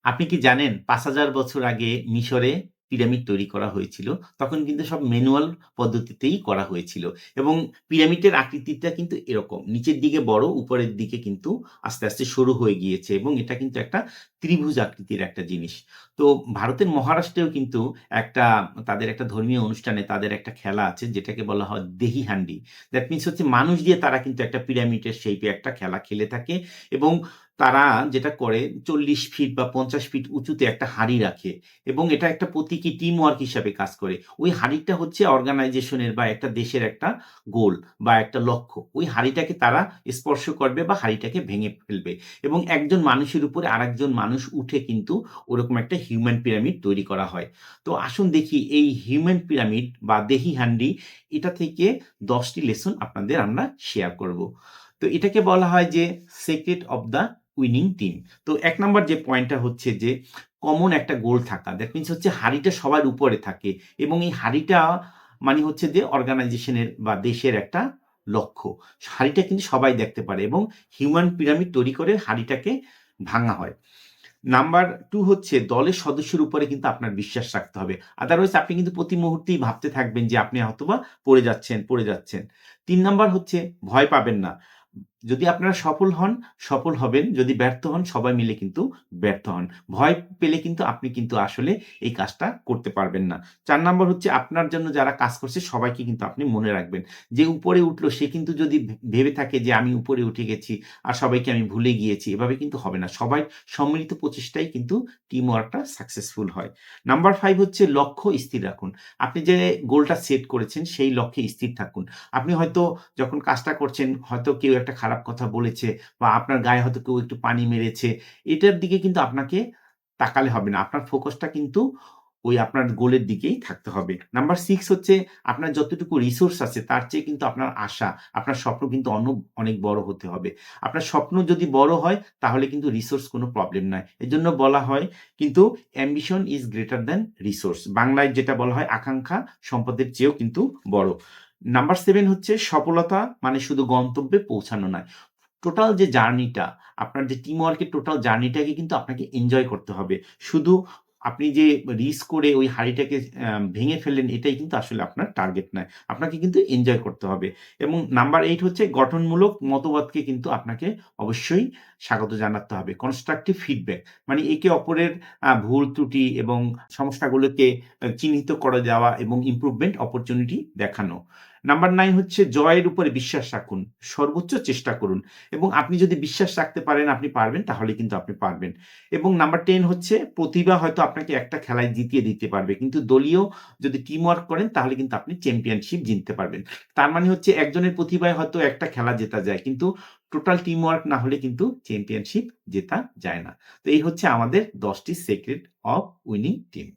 আপনি কি জানেন ৫,০০০ বছর আগে মিশরে পিরামিড তৈরি করা হয়েছিল। তখন কিন্তু সব ম্যানুয়াল পদ্ধতিতেই করা হয়েছিল এবং পিরামিডের আকৃতিটা কিন্তু এরকম। নিচের দিকে বড়, উপরের দিকে কিন্তু আস্তে, আস্তে সরু হয়ে গিয়েছে এবং এটা কিন্তু একটা ত্রিভুজ আকৃতির একটা জিনিস। তো ভারতের মহারাষ্ট্রেও কিন্তু একটা তাদের একটা ধর্মীয় অনুষ্ঠানে তাদের একটা খেলা আছে যেটাকে বলা হয় দেহি হান্ডি। দ্যাট মিনস হচ্ছে মানুষ দিয়ে তারা কিন্তু একটা পিরামিডের শেইপে একটা খেলা খেলে থাকে এবং তারা যেটা করে ৪০ ফিট বা ৫০ ফিট উঁচুতে একটা হাঁড়ি রাখে এবং এটা একটা প্রতীকী টিম ওয়ার্ক হিসাবে কাজ করে। ওই হাঁড়িটা হচ্ছে অর্গানাইজেশনের বা একটা দেশের একটা গোল বা একটা লক্ষ্য। ওই হাঁড়িটাকে তারা স্পর্শ করবে বা হাঁড়িটাকে ভেঙে ফেলবে এবং একজন মানুষের উপরে আরেকজন মানুষ উঠে কিন্তু ওরকম একটা হিউম্যান পিরামিড তৈরি করা হয়। তো আসুন দেখি এই হিউম্যান পিরামিড বা দেহি হান্ডি এটা থেকে ১০ টি লেসন আপনাদের আমরা শেয়ার করব। তো এটাকে বলা হয় যে secret of the winning team. তো ১ নাম্বার যে পয়েন্টটা হচ্ছে যে কমন একটা গোল থাকা। দ্যাট মিনস হচ্ছে হাঁড়িটা সবার উপরে থাকে এবং এই হাঁড়িটা মানে হচ্ছে যে অর্গানাইজেশনের বা দেশের একটা লক্ষ্য। হাঁড়িটা কিন্তু সবাই দেখতে পারে এবং হিউম্যান পিরামিড তৈরি করে হাঁড়িটাকে ভাঙা হয়। নাম্বার ২ হচ্ছে দলের সদস্যের উপরে কিন্তু আপনার বিশ্বাস রাখতে হবে। আদারওয়াইজ আপনি কিন্তু প্রতি মুহূর্তেই ভাবতে থাকবেন যে আপনি হয়তোবা পড়ে যাচ্ছেন, পড়ে যাচ্ছেন। ৩ নাম্বার হচ্ছে ভয় পাবেন না। যদি আপনারা সফল হন, সফল হবেন। যদি ব্যর্থ হন, সবাই মিলে কিন্তু ব্যর্থ হন। ভয় পেলে কিন্তু আপনি কিন্তু আসলে এই কাজটা করতে পারবেন না। ৪ নাম্বার হচ্ছে আপনার জন্য যারা কাজ করছে সবাইকে কিন্তু আপনি মনে রাখবেন। যে উপরে উঠলো সে কিন্তু যদি ভেবে থাকে যে আমি উপরে উঠে গেছি আর সবাইকে আমি ভুলে গিয়েছি, এভাবে কিন্তু হবে না। সবাই সম্মিলিত প্রচেষ্টায় কিন্তু টিম ওয়ার্কটা সাকসেসফুল হয়। নাম্বার ৫ হচ্ছে লক্ষ্য স্থির রাখুন। আপনি যে গোলটা সেট করেছেন সেই লক্ষ্যে স্থির থাকুন। আপনি হয়তো যখন কাজটা করছেন হয়তো কেউ একটা খারাপ কথা বলেছে বা আপনার গায়ে হয়তো কেউ একটু পানি মেরেছে। এটার দিকে কিন্তু আপনাকে তাকালে হবে না। আপনার ফোকাসটা কিন্তু ওই আপনার গোলের দিকেই থাকতে হবে। নাম্বার ৬ হচ্ছে আপনার যতটুকু রিসোর্স আছে তার চেয়ে কিন্তু আপনার আশা, আপনার স্বপ্ন কিন্তু অনেক বড় হতে হবে। আপনার স্বপ্ন যদি বড় হয় তাহলে কিন্তু রিসোর্স কোনো প্রবলেম নাই। এজন্য বলা হয় কিন্তু অ্যাম্বিশন ইস গ্রেটার দ্যান রিসোর্স। বাংলায় যেটা বলা হয় আকাঙ্খা সম্পদের চেয়েও কিন্তু বড়। নাম্বার ৭ হচ্ছে সফলতা মানে শুধু গন্তব্যে পৌঁছানো নয়। টোটাল যে জার্নিটা, আপনার যে টিম ওয়ার্ক এর টোটাল জার্নিটাকে কিন্তু আপনাকে এনজয় করতে হবে। শুধু আপনি যে রিস্ক করে ওই হাঁড়িটাকে ভেঙে ফেললেন এটাই কিন্তু আসলে আপনার টার্গেট নয়। আপনাকে কিন্তু এনজয় করতে হবে। এবং নাম্বার ৮ হচ্ছে গঠনমূলক মতবাদকে কিন্তু আপনাকে অবশ্যই স্বাগত জানাতে হবে। কনস্ট্রাকটিভ ফিডব্যাক মানে একে অপরের ভুল ত্রুটি এবং সমস্যাগুলোকে চিহ্নিত করে দেওয়া এবং ইমপ্রুভমেন্ট অপরচুনিটি দেখানো। নাম্বার ৯ হচ্ছে জয়ের উপরে বিশ্বাস রাখুন। সর্বোচ্চ চেষ্টা করুন এবং আপনি যদি বিশ্বাস রাখতে পারেন আপনি পারবেন তাহলে কিন্তু আপনি পারবেন। এবং নাম্বার ১০ হচ্ছে প্রতিভা হয়তো আপনাকে একটা খেলায় জিতিয়ে দিতে পারবে। কিন্তু দলীয় যদি টিম ওয়ার্ক করেন তাহলে কিন্তু আপনি চ্যাম্পিয়নশিপ জিততে পারবেন। তার মানে হচ্ছে একজনের প্রতিভায় হয়তো একটা খেলা জেতা যায়। কিন্তু টোটাল টিম ওয়ার্ক না হলে কিন্তু চ্যাম্পিয়নশিপ জেতা যায় না। তো এই হচ্ছে আমাদের ১০ টি সিক্রেট অফ উইনিং টিম।